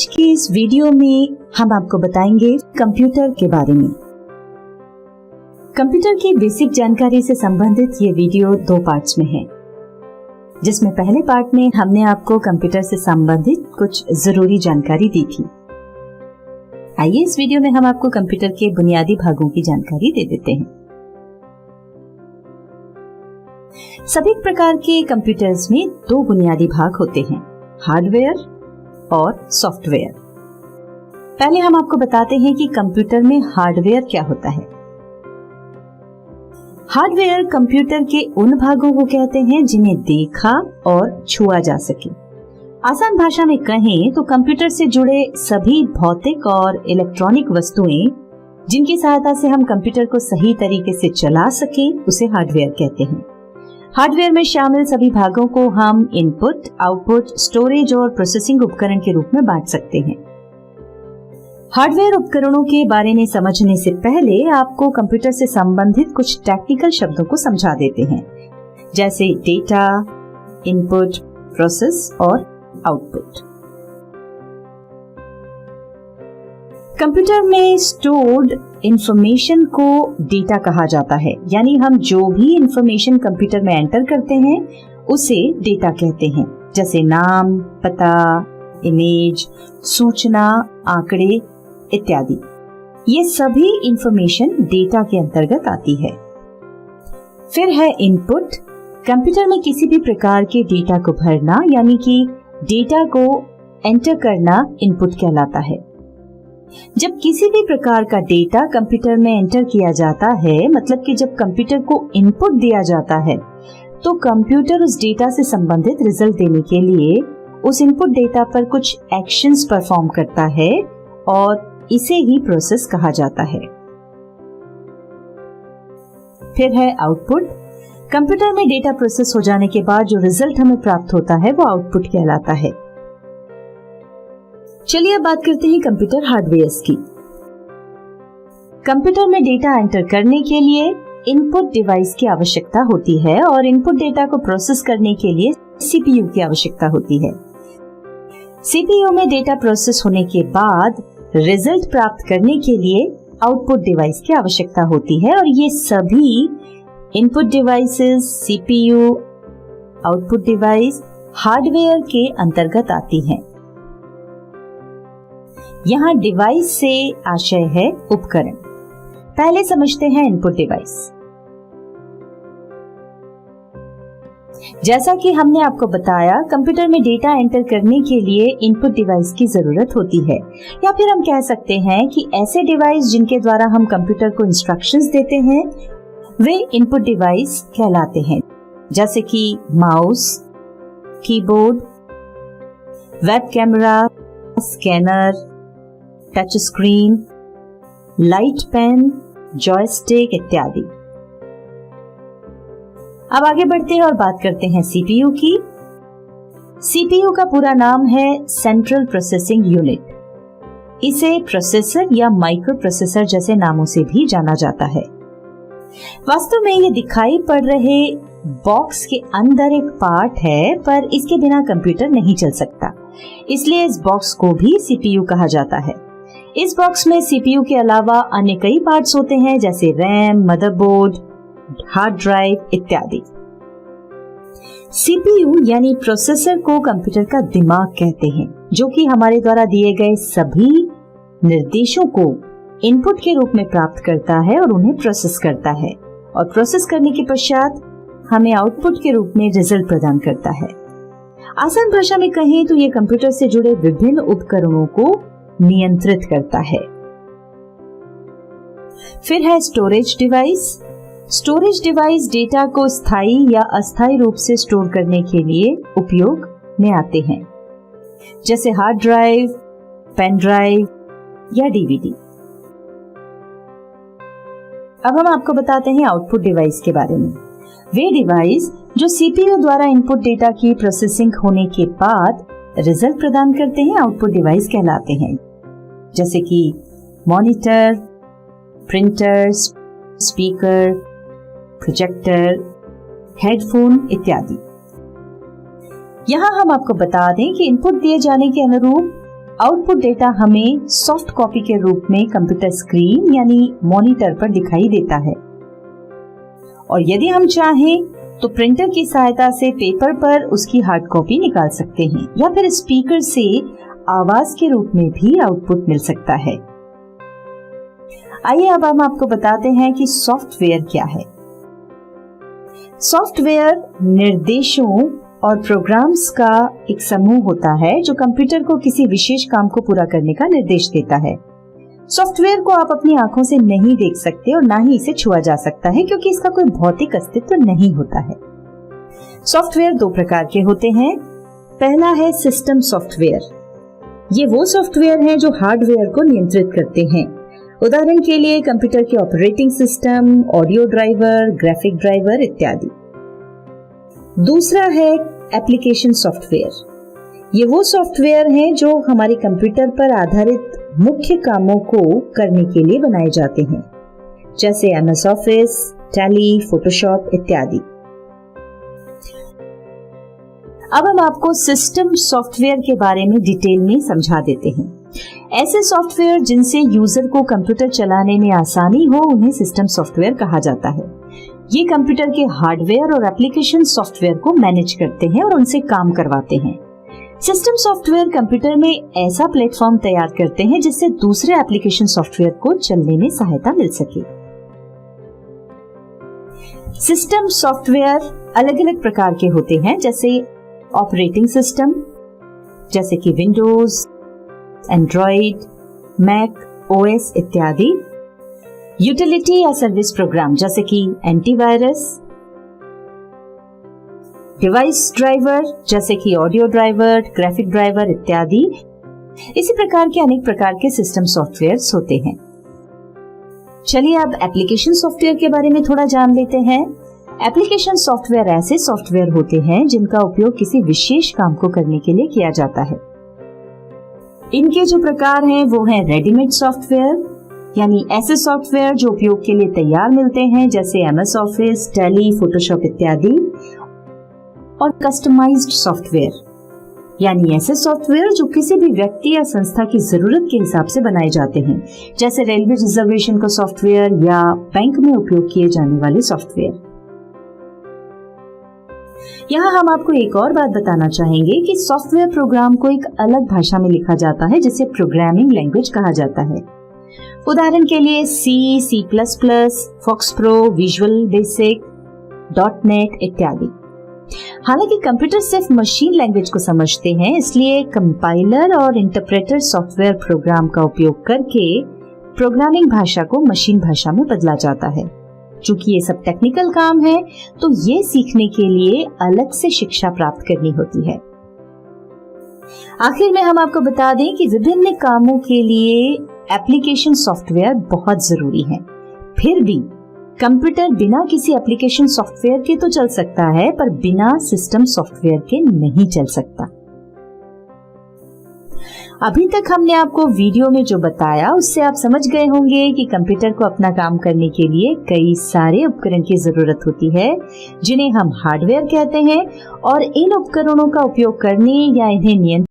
आज की इस वीडियो में हम आपको बताएंगे कंप्यूटर के बारे में। कंप्यूटर की बेसिक जानकारी से संबंधित ये वीडियो 2 पार्ट्स में है, जिसमें पहले पार्ट में हमने आपको कंप्यूटर से संबंधित कुछ जरूरी जानकारी दी थी। आइए इस वीडियो में हम आपको कंप्यूटर के बुनियादी भागों की जानकारी दे देते हैं। सभी प्रकार के कंप्यूटर्स में 2 बुनियादी भाग होते हैं, हार्डवेयर और सॉफ्टवेयर। पहले हम आपको बताते हैं कि कंप्यूटर में हार्डवेयर क्या होता है। हार्डवेयर कंप्यूटर के उन भागों को कहते हैं जिन्हें देखा और छुआ जा सके। आसान भाषा में कहें तो कंप्यूटर से जुड़े सभी भौतिक और इलेक्ट्रॉनिक वस्तुएं जिनकी सहायता से हम कंप्यूटर को सही तरीके से चला सकें, उसे हार्डवेयर कहते हैं। हार्डवेयर में शामिल सभी भागों को हम इनपुट, आउटपुट, स्टोरेज और प्रोसेसिंग उपकरण के रूप में बांट सकते हैं। हार्डवेयर उपकरणों के बारे में समझने से पहले आपको कंप्यूटर से संबंधित कुछ टेक्निकल शब्दों को समझा देते हैं, जैसे डेटा, इनपुट, प्रोसेस और आउटपुट। कंप्यूटर में स्टोर्ड इंफॉर्मेशन को डेटा कहा जाता है, यानी हम जो भी इंफॉर्मेशन कंप्यूटर में एंटर करते हैं उसे डेटा कहते हैं, जैसे नाम, पता, इमेज, सूचना, आंकड़े इत्यादि। ये सभी इंफॉर्मेशन डेटा के अंतर्गत आती है। फिर है इनपुट। कंप्यूटर में किसी भी प्रकार के डेटा को भरना, यानी कि डेटा को एंटर करना इनपुट कहलाता है। जब किसी भी प्रकार का डेटा कंप्यूटर में एंटर किया जाता है, मतलब कि जब कंप्यूटर को इनपुट दिया जाता है, तो कंप्यूटर उस डेटा से संबंधित रिजल्ट देने के लिए उस इनपुट डेटा पर कुछ एक्शंस परफॉर्म करता है और इसे ही प्रोसेस कहा जाता है। फिर है आउटपुट। कंप्यूटर में डेटा प्रोसेस हो जाने के बाद जो रिजल्ट हमें प्राप्त होता है वो आउटपुट कहलाता है। चलिए अब बात करते हैं कंप्यूटर हार्डवेयर्स की। कंप्यूटर में डेटा एंटर करने के लिए इनपुट डिवाइस की आवश्यकता होती है और इनपुट डेटा को प्रोसेस करने के लिए सीपीयू की आवश्यकता होती है। सीपीयू में डेटा प्रोसेस होने के बाद रिजल्ट प्राप्त करने के लिए आउटपुट डिवाइस की आवश्यकता होती है और ये सभी input devices, CPU, output device hardware के अंतर्गत आती हैं। यहाँ डिवाइस से आशय है उपकरण। पहले समझते हैं इनपुट डिवाइस। जैसा कि हमने आपको बताया, कंप्यूटर में डेटा एंटर करने के लिए इनपुट डिवाइस की जरूरत होती है, या फिर हम कह सकते हैं कि ऐसे डिवाइस जिनके द्वारा हम कंप्यूटर को इंस्ट्रक्शंस देते हैं वे इनपुट डिवाइस कहलाते हैं, जैसे कि mouse, keyboard, web camera, scanner, touch screen, light pen, joystick इत्यादि। अब आगे बढ़ते हैं और बात करते हैं सीपीयू की। सीपीयू का पूरा नाम है सेंट्रल प्रोसेसिंग यूनिट। इसे प्रोसेसर या माइक्रो प्रोसेसर जैसे नामों से भी जाना जाता है। वास्तव में ये दिखाई पड़ रहे बॉक्स के अंदर एक पार्ट है, पर इसके बिना कंप्यूटर नहीं चल सकता, इसलिए इस बॉक्स को भी सीपीयू कहा जाता है। इस बॉक्स में सीपीयू के अलावा अन्य कई पार्ट्स होते हैं, जैसे रैम, मदरबोर्ड, हार्ड ड्राइव इत्यादि। सीपीयू यानी प्रोसेसर को कंप्यूटर का दिमाग कहते हैं, जो कि हमारे द्वारा दिए गए सभी निर्देशों को इनपुट के रूप में प्राप्त करता है और उन्हें प्रोसेस करता है, और प्रोसेस करने के पश्चात हमें आउटपुट के रूप में रिजल्ट प्रदान करता है। आसान भाषा में कहें तो ये कंप्यूटर से जुड़े विभिन्न उपकरणों को नियंत्रित करता है। फिर है storage device. Storage device data को स्थायी या अस्थायी रूप से स्टोर करने के लिए उपयोग में आते हैं, जैसे हार्ड ड्राइव, पेन ड्राइव या डीवीडी। अब हम आपको बताते हैं आउटपुट डिवाइस के बारे में। वे डिवाइस जो सीपीयू द्वारा इनपुट डेटा की प्रोसेसिंग होने के बाद रिजल्ट प्रदान करते हैं, आउटपुट डिवाइस कहलाते हैं, जैसे कि monitor, printer, speaker, projector, headphone इत्यादि। यहाँ हम आपको बता दें कि इनपुट दिए जाने के अनुरूप आउटपुट डेटा हमें सॉफ्ट कॉपी के रूप में कंप्यूटर स्क्रीन यानी मॉनिटर पर दिखाई देता है। और यदि हम चाहें तो प्रिंटर की सहायता से पेपर पर उसकी हार्ड कॉपी निकाल सकते हैं या फिर स्पीकर से आवाज के रूप में भी आउटपुट मिल सकता है। आइए अब हम आपको बताते हैं कि सॉफ्टवेयर क्या है। सॉफ्टवेयर निर्देशों और प्रोग्राम्स का एक समूह होता है जो कंप्यूटर को किसी विशेष काम को पूरा करने का निर्देश देता है। सॉफ्टवेयर को आप अपनी आंखों से नहीं देख सकते और ना ही इसे छुआ जा सकता है क्योंकि इसका कोई भौतिक अस्तित्व नहीं होता है। सॉफ्टवेयर दो प्रकार के होते हैं। पहला है सिस्टम सॉफ्टवेयर। ये वो सॉफ्टवेयर हैं जो हार्डवेयर को नियंत्रित करते हैं। उदाहरण के लिए कंप्यूटर के operating system, audio driver, graphic driver इत्यादि। दूसरा है एप्लीकेशन सॉफ्टवेयर। ये वो सॉफ्टवेयर हैं जो हमारे कंप्यूटर पर आधारित मुख्य कामों को करने के लिए बनाए जाते हैं, जैसे MS ऑफिस, टैली, फोटोशॉप इत्यादि। अब हम आपको सिस्टम सॉफ्टवेयर के बारे में डिटेल में समझा देते हैं। ऐसे सॉफ्टवेयर जिनसे यूजर को कंप्यूटर चलाने में आसानी हो उन्हें सिस्टम सॉफ्टवेयर कहा जाता है। ये कंप्यूटर के हार्डवेयर और एप्लीकेशन सॉफ्टवेयर को मैनेज करते हैं और उनसे काम करवाते हैं। सिस्टम सॉफ्टवेयर कंप्यूटर में ऐसा प्लेटफॉर्म तैयार करते हैं जिससे दूसरे एप्लीकेशन सॉफ्टवेयर को चलने में सहायता मिल सके। सिस्टम सॉफ्टवेयर अलग अलग प्रकार के होते हैं, जैसे ऑपरेटिंग सिस्टम जैसे कि विंडोज, एंड्रॉइड, मैक OS इत्यादि। यूटिलिटी या सर्विस प्रोग्राम जैसे कि एंटीवायरस, डिवाइस ड्राइवर जैसे कि ऑडियो ड्राइवर, ग्राफिक ड्राइवर इत्यादि। इसी प्रकार के अनेक प्रकार के सिस्टम सॉफ्टवेयर्स होते हैं। चलिए अब एप्लीकेशन सॉफ्टवेयर के बारे में थोड़ा जान लेते हैं। एप्लीकेशन सॉफ्टवेयर ऐसे सॉफ्टवेयर होते हैं जिनका उपयोग किसी विशेष काम को करने के लिए किया जाता है। इनके जो प्रकार हैं वो हैं रेडीमेड सॉफ्टवेयर, यानी ऐसे सॉफ्टवेयर जो उपयोग के लिए तैयार मिलते हैं, जैसे MS ऑफिस, टैली, फोटोशॉप इत्यादि। और कस्टमाइज्ड सॉफ्टवेयर, यानी ऐसे सॉफ्टवेयर जो किसी भी व्यक्ति या संस्था की जरूरत के हिसाब से बनाए जाते हैं, जैसे रेलवे रिजर्वेशन का सॉफ्टवेयर या बैंक में उपयोग किए जाने वाले सॉफ्टवेयर। यहाँ हम आपको एक और बात बताना चाहेंगे कि सॉफ्टवेयर प्रोग्राम को एक अलग भाषा में लिखा जाता है जिसे प्रोग्रामिंग लैंग्वेज कहा जाता है। उदाहरण के लिए C++, FoxPro, visual basic, .NET इत्यादि। हालांकि कंप्यूटर सिर्फ मशीन लैंग्वेज को समझते हैं, इसलिए कंपाइलर और इंटरप्रेटर सॉफ्टवेयर प्रोग्राम का उपयोग करके प्रोग्रामिंग भाषा को मशीन भाषा में बदला जाता है। चूंकि ये सब टेक्निकल काम है, तो ये सीखने के लिए अलग से शिक्षा प्राप्त करनी होती है। आखिर में हम आपको बता दें कि विभिन्न कामों के लिए एप्लीकेशन सॉफ्टवेयर बहुत जरूरी है। फिर भी कंप्यूटर बिना किसी एप्लीकेशन सॉफ्टवेयर के तो चल सकता है, पर बिना सिस्टम सॉफ्टवेयर के नहीं चल सकता। अभी तक हमने आपको वीडियो में जो बताया उससे आप समझ गए होंगे कि कंप्यूटर को अपना काम करने के लिए कई सारे उपकरण की जरूरत होती है, जिन्हें हम हार्डवेयर कहते हैं, और इन उपकरणों का उपयोग करने या इन्हें नियंत्रित